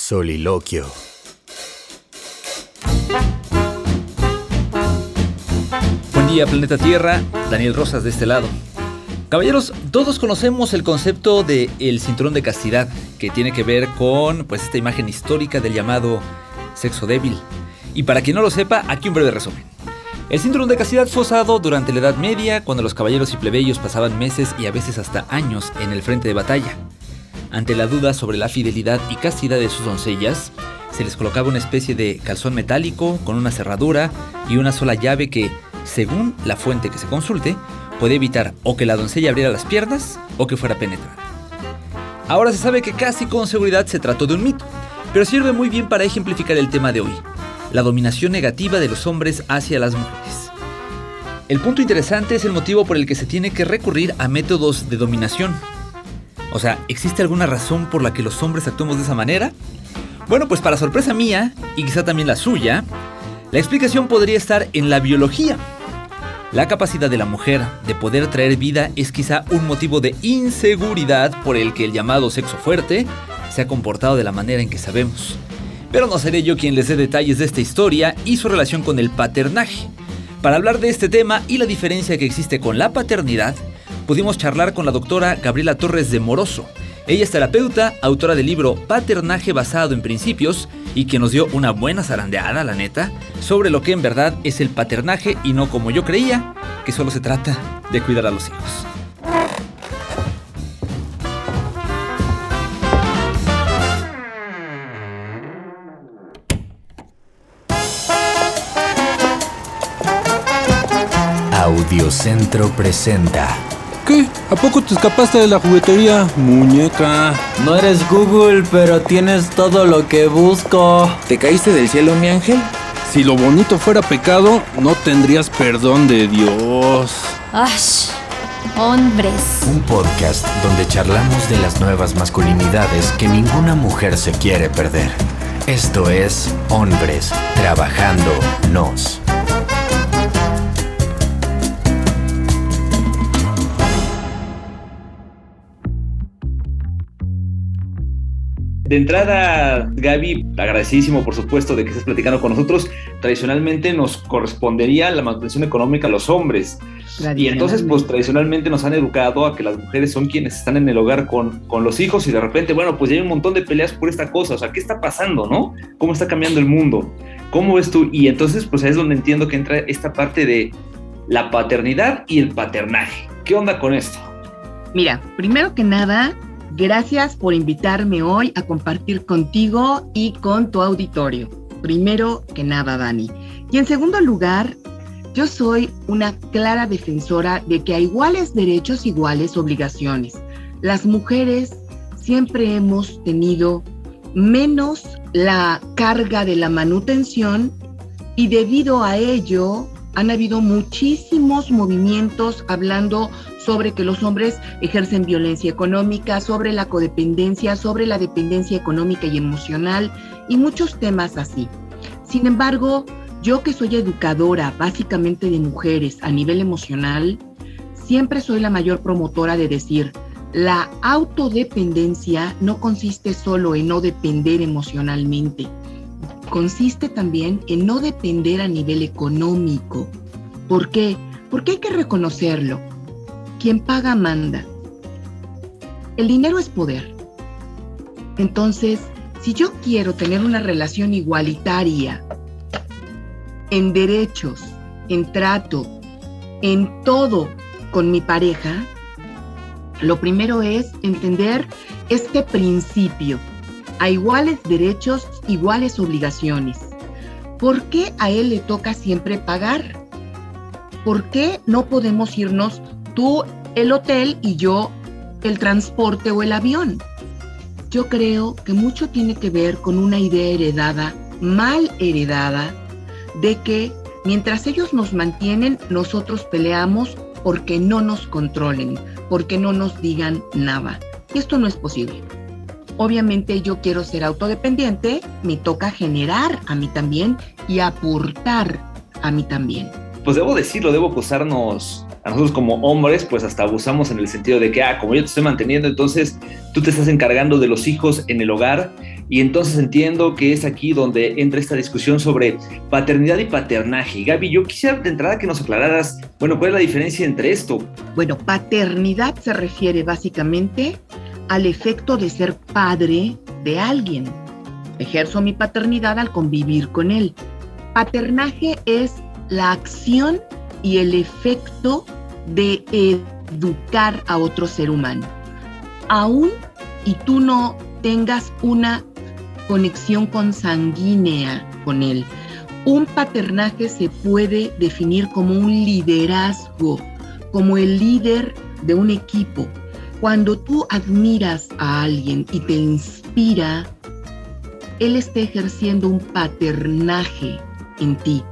Soliloquio. Buen día, planeta Tierra. Daniel Rosas de este lado. Caballeros, todos conocemos el concepto de el cinturón de castidad, que tiene que ver con esta imagen histórica del llamado sexo débil. Y para quien no lo sepa, aquí un breve resumen. El cinturón de castidad fue usado durante la Edad Media, cuando los caballeros y plebeyos pasaban meses y a veces hasta años en el frente de batalla. Ante la duda sobre la fidelidad y castidad de sus doncellas, se les colocaba una especie de calzón metálico con una cerradura y una sola llave que, según la fuente que se consulte, puede evitar o que la doncella abriera las piernas o que fuera penetrada. Ahora se sabe que casi con seguridad se trató de un mito, pero sirve muy bien para ejemplificar el tema de hoy: la dominación negativa de los hombres hacia las mujeres. El punto interesante es el motivo por el que se tiene que recurrir a métodos de dominación. O sea, ¿existe alguna razón por la que los hombres actuemos de esa manera? Bueno, pues para sorpresa mía, y quizá también la suya, la explicación podría estar en la biología. La capacidad de la mujer de poder traer vida es quizá un motivo de inseguridad por el que el llamado sexo fuerte se ha comportado de la manera en que sabemos. Pero no seré yo quien les dé detalles de esta historia y su relación con el paternaje. Para hablar de este tema y la diferencia que existe con la paternidad, pudimos charlar con la doctora Gabriela Torres de Moroso. Ella es terapeuta, autora del libro Paternaje basado en principios, y que nos dio una buena zarandeada, la neta, sobre lo que en verdad es el paternaje y no como yo creía, que solo se trata de cuidar a los hijos. Audiocentro presenta. ¿Qué? ¿A poco te escapaste de la juguetería, muñeca? No eres Google, pero tienes todo lo que busco. ¿Te caíste del cielo, mi ángel? Si lo bonito fuera pecado, no tendrías perdón de Dios. ¡Ash! Hombres. Un podcast donde charlamos de las nuevas masculinidades que ninguna mujer se quiere perder. Esto es Hombres Trabajando Nos. De entrada, Gaby, agradecidísimo por supuesto de que estés platicando con nosotros. Tradicionalmente nos correspondería la manutención económica a los hombres. Y entonces, pues tradicionalmente nos han educado a que las mujeres son quienes están en el hogar con los hijos, y de repente, bueno, pues ya hay un montón de peleas por esta cosa. O sea, ¿qué está pasando, no? ¿Cómo está cambiando el mundo? ¿Cómo ves tú? Y entonces, pues es donde entiendo que entra esta parte de la paternidad y el paternaje. ¿Qué onda con esto? Mira, primero que nada, gracias por invitarme hoy a compartir contigo y con tu auditorio. Primero que nada, Dani. Y en segundo lugar, yo soy una clara defensora de que a iguales derechos, iguales obligaciones. Las mujeres siempre hemos tenido menos la carga de la manutención, y debido a ello han habido muchísimos movimientos hablando sobre que los hombres ejercen violencia económica, sobre la codependencia, sobre la dependencia económica y emocional, y muchos temas así. Sin embargo, yo que soy educadora básicamente de mujeres a nivel emocional, siempre soy la mayor promotora de decir: la autodependencia no consiste solo en no depender emocionalmente, consiste también en no depender a nivel económico. ¿Por qué? Porque hay que reconocerlo. Quien paga manda. El dinero es poder. Entonces, si yo quiero tener una relación igualitaria en derechos, en trato, en todo con mi pareja, lo primero es entender este principio: a iguales derechos, iguales obligaciones. ¿Por qué a él le toca siempre pagar? ¿Por qué no podemos irnos tú el hotel y yo el transporte o el avión? Yo creo que mucho tiene que ver con una idea heredada, mal heredada, de que mientras ellos nos mantienen, nosotros peleamos porque no nos controlen, porque no nos digan nada. Y esto no es posible. Obviamente yo quiero ser autodependiente, me toca generar a mí también y aportar a mí también. Pues debo decirlo, debo acusarnos a nosotros como hombres, pues hasta abusamos en el sentido de que, como yo te estoy manteniendo, entonces tú te estás encargando de los hijos en el hogar, Y entonces entiendo que es aquí donde entra esta discusión sobre paternidad y paternaje. Gaby, yo quisiera de entrada que nos aclararas, bueno, ¿cuál es la diferencia entre esto? Bueno, paternidad se refiere básicamente al efecto de ser padre de alguien. Ejerzo mi paternidad al convivir con él. Paternaje es la acción y el efecto de educar a otro ser humano. Aún y tú no tengas una conexión consanguínea con él. Un paternaje se puede definir como un liderazgo, como el líder de un equipo. Cuando tú admiras a alguien y te inspira, él está ejerciendo un paternaje en ti.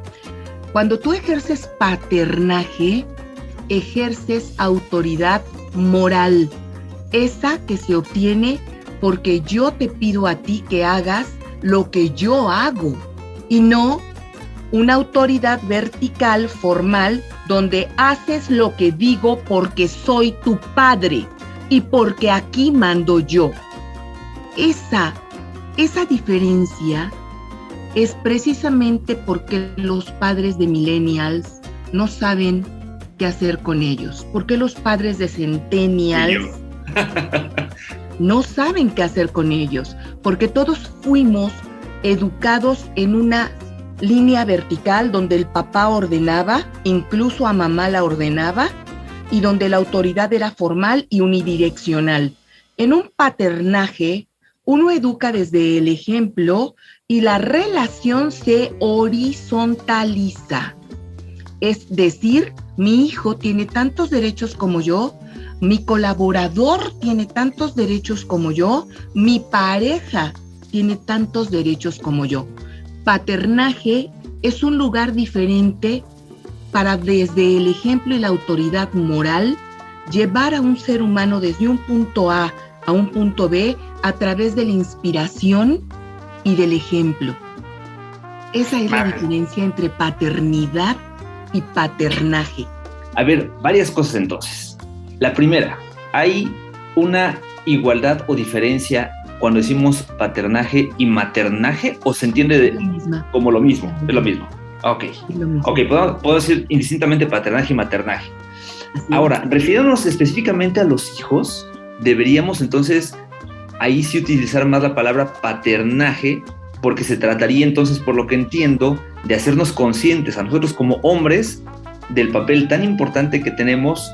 Cuando tú ejerces paternaje, ejerces autoridad moral, esa que se obtiene porque yo te pido a ti que hagas lo que yo hago y no una autoridad vertical, formal, donde haces lo que digo porque soy tu padre y porque aquí mando yo. Esa diferencia es precisamente porque los padres de millennials no saben qué hacer con ellos. Porque los padres de centennials no saben qué hacer con ellos, porque todos fuimos educados en una línea vertical donde el papá ordenaba, incluso a mamá la ordenaba, y donde la autoridad era formal y unidireccional. En un paternaje, uno educa desde el ejemplo y la relación se horizontaliza. Es decir, mi hijo tiene tantos derechos como yo, mi colaborador tiene tantos derechos como yo, mi pareja tiene tantos derechos como yo. Paternaje es un lugar diferente para desde el ejemplo y la autoridad moral llevar a un ser humano desde un punto A a un punto B a través de la inspiración y del ejemplo. Esa es la diferencia entre paternidad y paternaje. A ver, varias cosas entonces. La primera, ¿hay una igualdad o diferencia cuando decimos paternaje y maternaje o se entiende como lo mismo? Es lo mismo. Ok, puedo decir indistintamente paternaje y maternaje. Ahora, refiriéndonos específicamente a los hijos, deberíamos entonces ahí sí utilizar más la palabra paternaje, porque se trataría entonces, por lo que entiendo, de hacernos conscientes a nosotros como hombres del papel tan importante que tenemos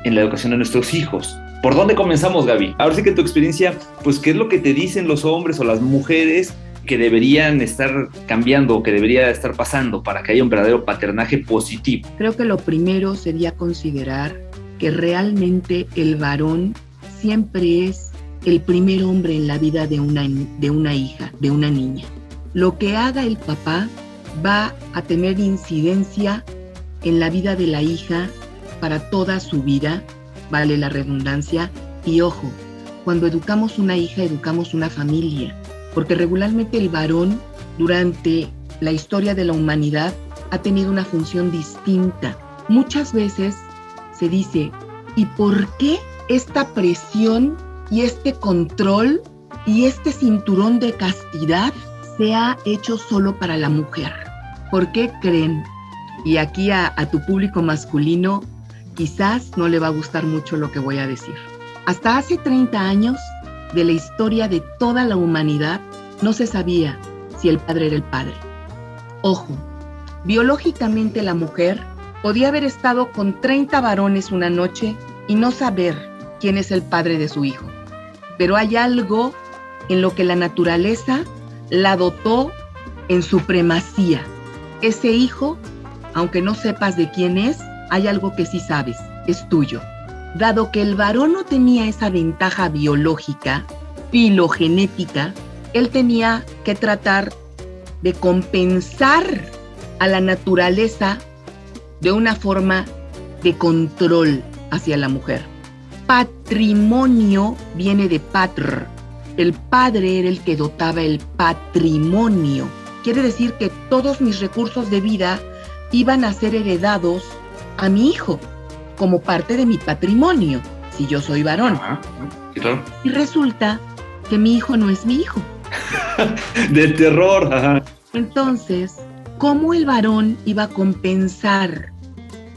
en la educación de nuestros hijos. ¿Por dónde comenzamos, Gaby? Ahora sí que tu experiencia, pues, ¿qué es lo que te dicen los hombres o las mujeres que deberían estar cambiando o que debería estar pasando para que haya un verdadero paternaje positivo? Creo que lo primero sería considerar que realmente el varón siempre es el primer hombre en la vida de una hija, de una niña. Lo que haga el papá va a tener incidencia en la vida de la hija para toda su vida, vale la redundancia, y ojo, cuando educamos una hija, educamos una familia, porque regularmente el varón durante la historia de la humanidad ha tenido una función distinta. Muchas veces se dice, ¿y por qué esta presión y este control y este cinturón de castidad se ha hecho solo para la mujer? ¿Por qué creen? Y aquí a tu público masculino quizás no le va a gustar mucho lo que voy a decir. Hasta hace 30 años de la historia de toda la humanidad no se sabía si el padre era el padre. Ojo, biológicamente la mujer podía haber estado con 30 varones una noche y no saber quién es el padre de su hijo. Pero hay algo en lo que la naturaleza la dotó en supremacía. Ese hijo, aunque no sepas de quién es, hay algo que sí sabes, es tuyo. Dado que el varón no tenía esa ventaja biológica, filogenética, él tenía que tratar de compensar a la naturaleza de una forma de control hacia la mujer. Patrimonio viene de patr. El padre era el que dotaba el patrimonio. Quiere decir que todos mis recursos de vida iban a ser heredados a mi hijo como parte de mi patrimonio, si yo soy varón. Sí, claro. Y resulta que mi hijo no es mi hijo. Del terror, ajá. Entonces, ¿cómo el varón iba a compensar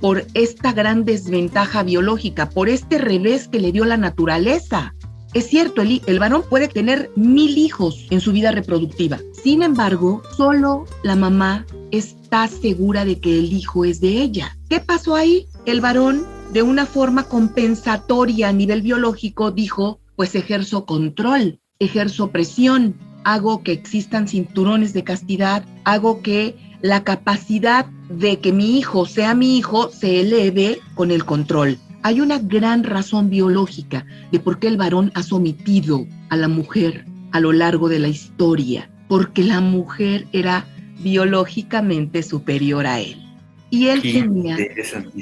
por esta gran desventaja biológica, por este revés que le dio la naturaleza? Es cierto, el varón puede tener 1000 hijos en su vida reproductiva. Sin embargo, solo la mamá está segura de que el hijo es de ella. ¿Qué pasó ahí? El varón, de una forma compensatoria a nivel biológico, dijo, pues ejerzo control, ejerzo presión, hago que existan cinturones de castidad, hago que la capacidad de que mi hijo sea mi hijo se eleve con el control. Hay una gran razón biológica de por qué el varón ha sometido a la mujer a lo largo de la historia, porque la mujer era biológicamente superior a él. Y él tenía...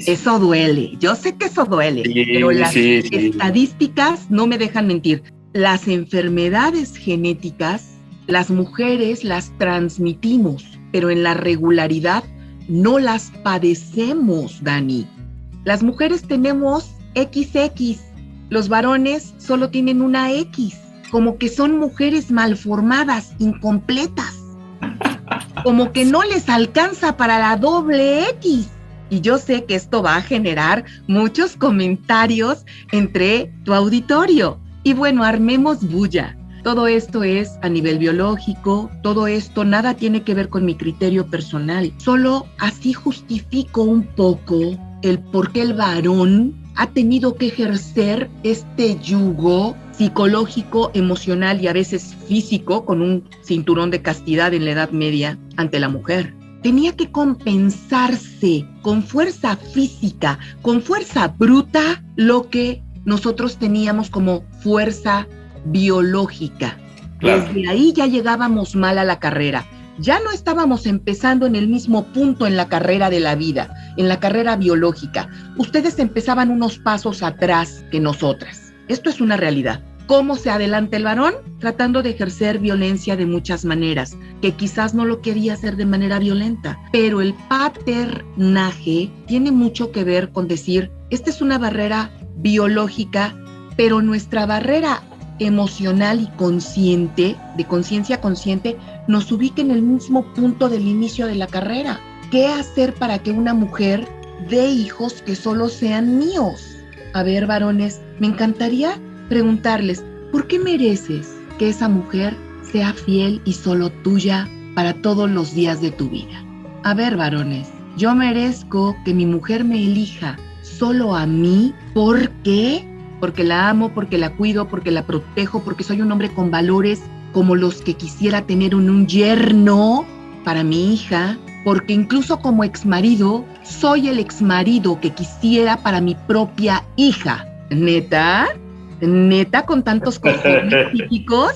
Eso duele, yo sé que eso duele, pero las estadísticas no me dejan mentir. Las enfermedades genéticas, las mujeres las transmitimos, pero en la regularidad no las padecemos, Dani. Las mujeres tenemos XX, los varones solo tienen una X, como que son mujeres malformadas, incompletas, como que no les alcanza para la doble X. Y yo sé que esto va a generar muchos comentarios entre tu auditorio. Y bueno, armemos bulla. Todo esto es a nivel biológico, todo esto nada tiene que ver con mi criterio personal. Solo así justifico un poco el por qué el varón ha tenido que ejercer este yugo psicológico, emocional y a veces físico con un cinturón de castidad en la Edad Media ante la mujer. Tenía que compensarse con fuerza física, con fuerza bruta, lo que nosotros teníamos como fuerza biológica. Claro. Desde ahí ya llegábamos mal a la carrera. Ya no estábamos empezando en el mismo punto en la carrera de la vida, en la carrera biológica. Ustedes empezaban unos pasos atrás que nosotras. Esto es una realidad. ¿Cómo se adelanta el varón? Tratando de ejercer violencia de muchas maneras, que quizás no lo quería hacer de manera violenta, pero el paternaje tiene mucho que ver con decir, esta es una barrera biológica, pero nuestra barrera emocional y consciente, de conciencia consciente, nos ubica en el mismo punto del inicio de la carrera. ¿Qué hacer para que una mujer dé hijos que solo sean míos? A ver, varones, me encantaría preguntarles, ¿por qué mereces que esa mujer sea fiel y solo tuya para todos los días de tu vida? A ver, varones, yo merezco que mi mujer me elija solo a mí. ¿Por qué? Porque la amo, porque la cuido, porque la protejo, porque soy un hombre con valores como los que quisiera tener en un yerno para mi hija, porque incluso como exmarido, soy el exmarido que quisiera para mi propia hija. ¿Neta? ¿Neta con tantos cojones psíquicos?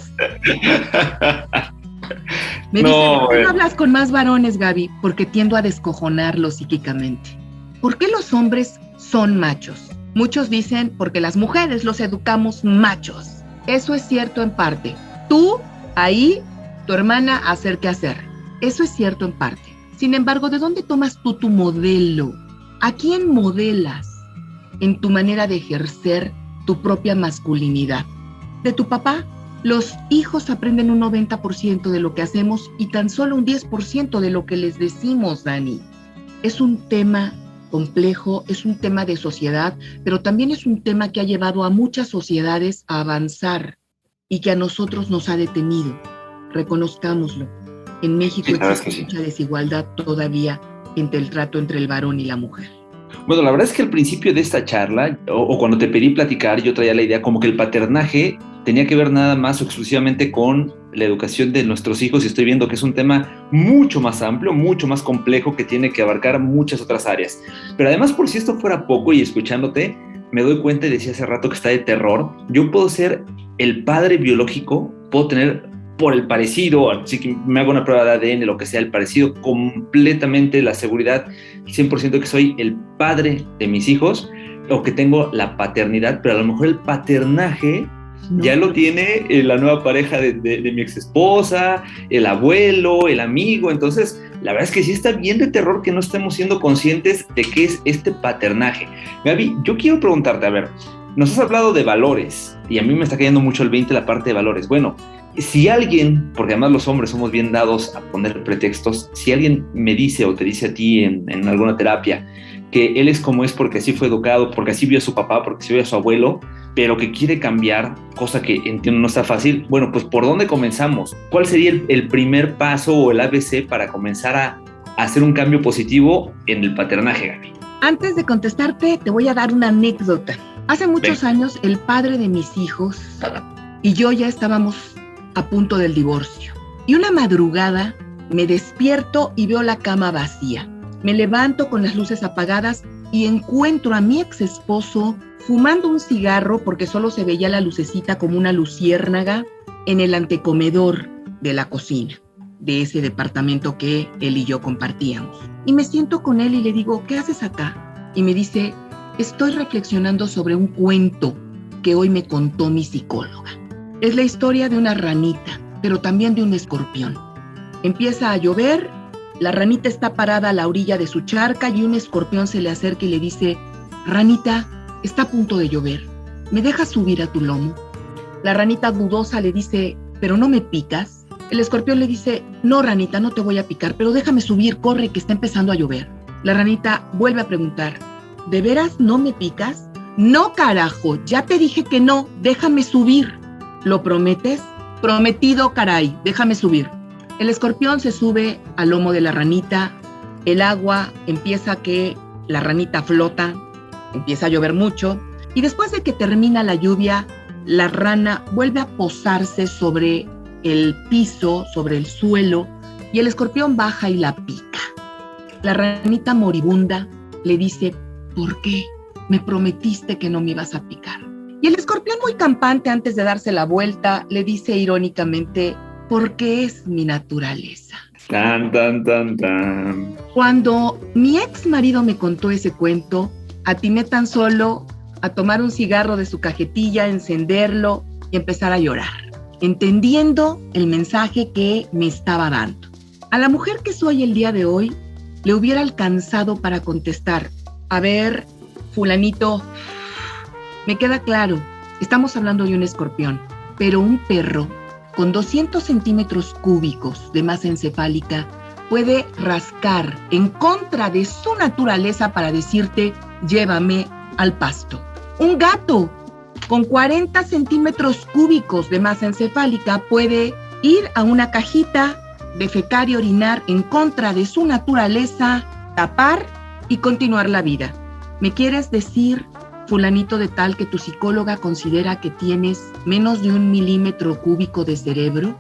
Me dicen, ¿por qué no hablas con más varones, Gaby? Porque tiendo a descojonarlos psíquicamente. ¿Por qué los hombres son machos? Muchos dicen porque las mujeres los educamos machos. Eso es cierto en parte. Tú, ahí, tu hermana, hacer qué hacer. Eso es cierto en parte. Sin embargo, ¿de dónde tomas tú tu modelo? ¿A quién modelas en tu manera de ejercer tu propia masculinidad? ¿De tu papá? Los hijos aprenden un 90% de lo que hacemos y tan solo un 10% de lo que les decimos, Dani. Es un tema complejo, es un tema de sociedad, pero también es un tema que ha llevado a muchas sociedades a avanzar y que a nosotros nos ha detenido. Reconozcámoslo. En México existe mucha desigualdad todavía entre el trato entre el varón y la mujer. Bueno, la verdad es que al principio de esta charla, o cuando te pedí platicar, yo traía la idea como que el paternaje tenía que ver nada más o exclusivamente con la educación de nuestros hijos, y estoy viendo que es un tema mucho más amplio, mucho más complejo, que tiene que abarcar muchas otras áreas. Pero además, por si esto fuera poco, y escuchándote, me doy cuenta, y decía hace rato que está de terror, yo puedo ser el padre biológico, puedo tener por el parecido, así que me hago una prueba de ADN, lo que sea, el parecido, completamente la seguridad, 100% que soy el padre de mis hijos, o que tengo la paternidad, pero a lo mejor el paternaje ya lo tiene la nueva pareja de mi ex esposa, el abuelo, el amigo. Entonces, la verdad es que sí está bien de terror que no estemos siendo conscientes de qué es este paternaje. Gaby, yo quiero preguntarte, a ver, nos has hablado de valores, y a mí me está cayendo mucho el 20 la parte de valores. Bueno, Si alguien, porque además los hombres somos bien dados a poner pretextos, si alguien me dice o te dice a ti en alguna terapia que él es como es porque así fue educado, porque así vio a su papá, porque así vio a su abuelo, pero que quiere cambiar, cosa que entiendo no está fácil, bueno, pues ¿por dónde comenzamos? ¿Cuál sería el primer paso o el ABC para comenzar a hacer un cambio positivo en el paternaje, Gaby? Antes de contestarte, te voy a dar una anécdota. Hace muchos años, el padre de mis hijos y yo ya estábamos a punto del divorcio. Y una madrugada me despierto y veo la cama vacía. Me levanto con las luces apagadas y encuentro a mi ex esposo fumando un cigarro porque solo se veía la lucecita como una luciérnaga en el antecomedor de la cocina de ese departamento que él y yo compartíamos. Y me siento con él y le digo, ¿qué haces acá? Y me dice, estoy reflexionando sobre un cuento que hoy me contó mi psicóloga. Es la historia de una ranita, pero también de un escorpión. Empieza a llover, la ranita está parada a la orilla de su charca y un escorpión se le acerca y le dice, ranita, está a punto de llover, ¿me dejas subir a tu lomo? La ranita dudosa le dice, ¿pero no me picas? El escorpión le dice, no ranita, no te voy a picar, pero déjame subir, corre que está empezando a llover. La ranita vuelve a preguntar, ¿de veras no me picas? No carajo, ya te dije que no, déjame subir. ¿Lo prometes? Prometido, caray, déjame subir. El escorpión se sube al lomo de la ranita, el agua empieza que la ranita flota, empieza a llover mucho y después de que termina la lluvia, la rana vuelve a posarse sobre el piso, sobre el suelo y el escorpión baja y la pica. La ranita moribunda le dice, ¿por qué? Me prometiste que no me ibas a picar. Y el escorpión muy campante antes de darse la vuelta le dice irónicamente, porque es mi naturaleza. Tan, tan, tan, tan. Cuando mi ex marido me contó ese cuento, atiné tan solo a tomar un cigarro de su cajetilla, encenderlo y empezar a llorar, entendiendo el mensaje que me estaba dando. A la mujer que soy el día de hoy, le hubiera alcanzado para contestar, a ver, fulanito, me queda claro, estamos hablando de un escorpión, pero un perro con 200 centímetros cúbicos de masa encefálica puede rascar en contra de su naturaleza para decirte, llévame al pasto. Un gato con 40 centímetros cúbicos de masa encefálica puede ir a una cajita, defecar y orinar en contra de su naturaleza, tapar y continuar la vida. ¿Me quieres decir, fulanito de tal, que tu psicóloga considera que tienes menos de 1 milímetro cúbico de cerebro?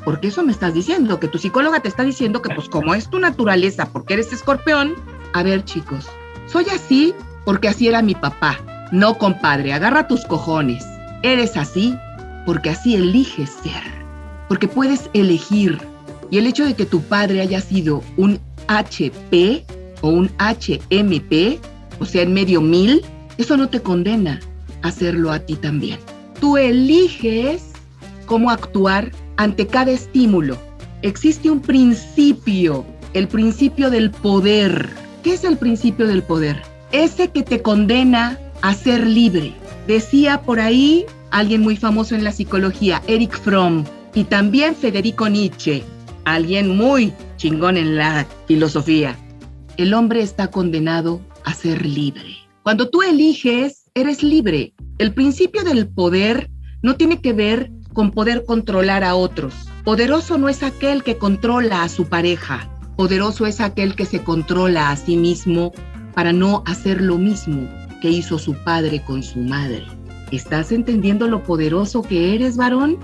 Porque eso me estás diciendo, que tu psicóloga te está diciendo que pues como es tu naturaleza, porque eres escorpión. A ver, chicos, soy así porque así era mi papá. No, compadre, agarra tus cojones. Eres así porque así eliges ser, porque puedes elegir. Y el hecho de que tu padre haya sido un HP o un HMP, o sea, en medio mil, eso no te condena a hacerlo a ti también. Tú eliges cómo actuar ante cada estímulo. Existe un principio, el principio del poder. ¿Qué es el principio del poder? Ese que te condena a ser libre. Decía por ahí alguien muy famoso en la psicología, Erich Fromm, y también Federico Nietzsche, alguien muy chingón en la filosofía. El hombre está condenado a ser libre. Cuando tú eliges, eres libre. El principio del poder no tiene que ver con poder controlar a otros. Poderoso no es aquel que controla a su pareja. Poderoso es aquel que se controla a sí mismo para no hacer lo mismo que hizo su padre con su madre. ¿Estás entendiendo lo poderoso que eres, varón?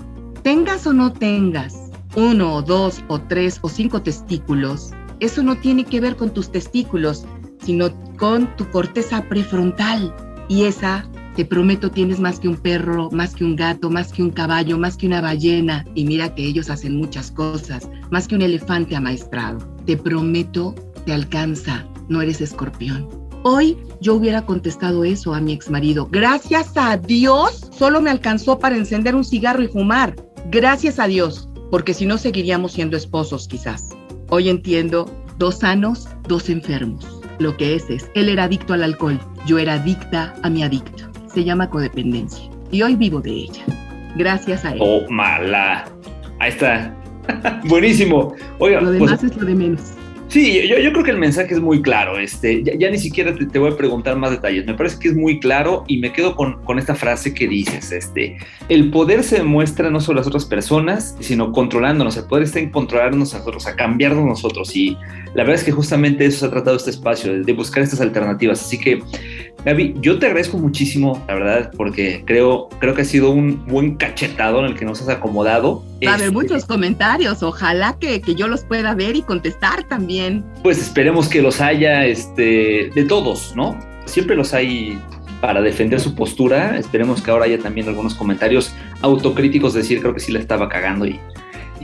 Tengas o no tengas 1 o 2 o 3 o 5 testículos, eso no tiene que ver con tus testículos, sino con tu corteza prefrontal. Y esa, te prometo, tienes más que un perro, más que un gato, más que un caballo, más que una ballena. Y mira que ellos hacen muchas cosas, más que un elefante amaestrado. Te prometo, te alcanza, no eres escorpión. Hoy yo hubiera contestado eso a mi exmarido. Gracias a Dios, solo me alcanzó para encender un cigarro y fumar. Gracias a Dios, porque si no seguiríamos siendo esposos quizás. Hoy entiendo, 2 sanos, 2 enfermos. Lo que es, él era adicto al alcohol, yo era adicta a mi adicto. Se llama codependencia y hoy vivo de ella, gracias a él. Oh, mala. Ahí está. Buenísimo. Oiga, Lo demás es lo de menos. Sí, yo creo que el mensaje es muy claro. Ya ni siquiera te voy a preguntar más detalles. Me parece que es muy claro y me quedo con esta frase que dices. El poder se demuestra no solo a las otras personas, sino controlándonos. El poder está en controlarnos a nosotros, a cambiarnos nosotros. Y la verdad es que justamente eso se ha tratado este espacio, de buscar estas alternativas. Así que, Gaby, yo te agradezco muchísimo, la verdad, porque creo que ha sido un buen cachetado en el que nos has acomodado. Va a haber muchos comentarios, ojalá que yo los pueda ver y contestar también. Pues esperemos que los haya de todos, ¿no? Siempre los hay para defender su postura. Esperemos que ahora haya también algunos comentarios autocríticos, de decir, creo que sí la estaba cagando y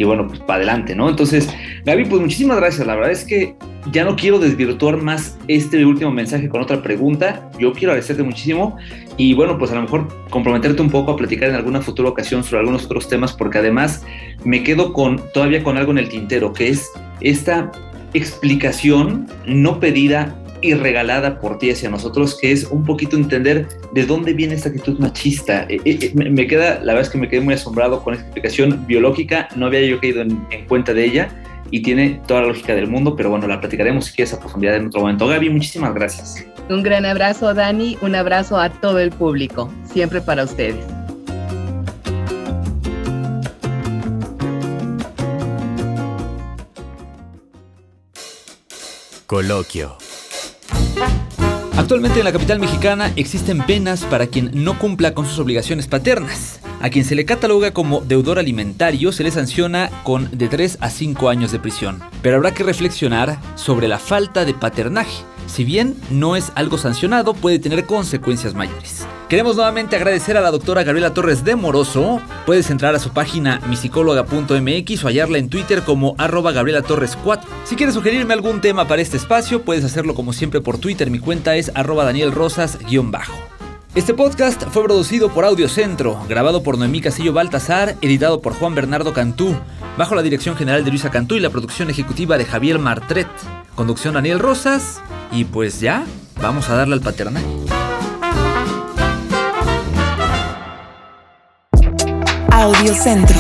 bueno, pues para adelante, ¿no? Entonces, Gaby, pues muchísimas gracias. La verdad es que ya no quiero desvirtuar más este último mensaje con otra pregunta. Yo quiero agradecerte muchísimo y bueno, pues a lo mejor comprometerte un poco a platicar en alguna futura ocasión sobre algunos otros temas, porque además me quedo todavía con algo en el tintero, que es esta explicación no pedida y regalada por ti hacia nosotros, que es un poquito entender de dónde viene esta actitud machista. La verdad es que me quedé muy asombrado con esta explicación biológica, no había yo caído en cuenta de ella y tiene toda la lógica del mundo, pero bueno, la platicaremos si quieres a profundidad en otro momento. Gaby, muchísimas gracias. Un gran abrazo, Dani, un abrazo a todo el público, siempre para ustedes. Coloquio. Actualmente en la capital mexicana existen penas para quien no cumpla con sus obligaciones paternas. A quien se le cataloga como deudor alimentario se le sanciona con de 3 a 5 años de prisión. Pero habrá que reflexionar sobre la falta de paternaje. Si bien no es algo sancionado, puede tener consecuencias mayores. Queremos nuevamente agradecer a la doctora Gabriela Torres de Moroso. Puedes entrar a su página misicóloga.mx o hallarla en Twitter como @GabrielaTorres4. Si quieres sugerirme algún tema para este espacio, puedes hacerlo como siempre por Twitter. Mi cuenta es @DanielRosas_. Este podcast fue producido por Audiocentro, grabado por Noemí Castillo Baltasar, editado por Juan Bernardo Cantú, bajo la dirección general de Luisa Cantú y la producción ejecutiva de Javier Martret. Conducción Daniel Rosas, y pues ya, vamos a darle al paternaje. Audiocentro.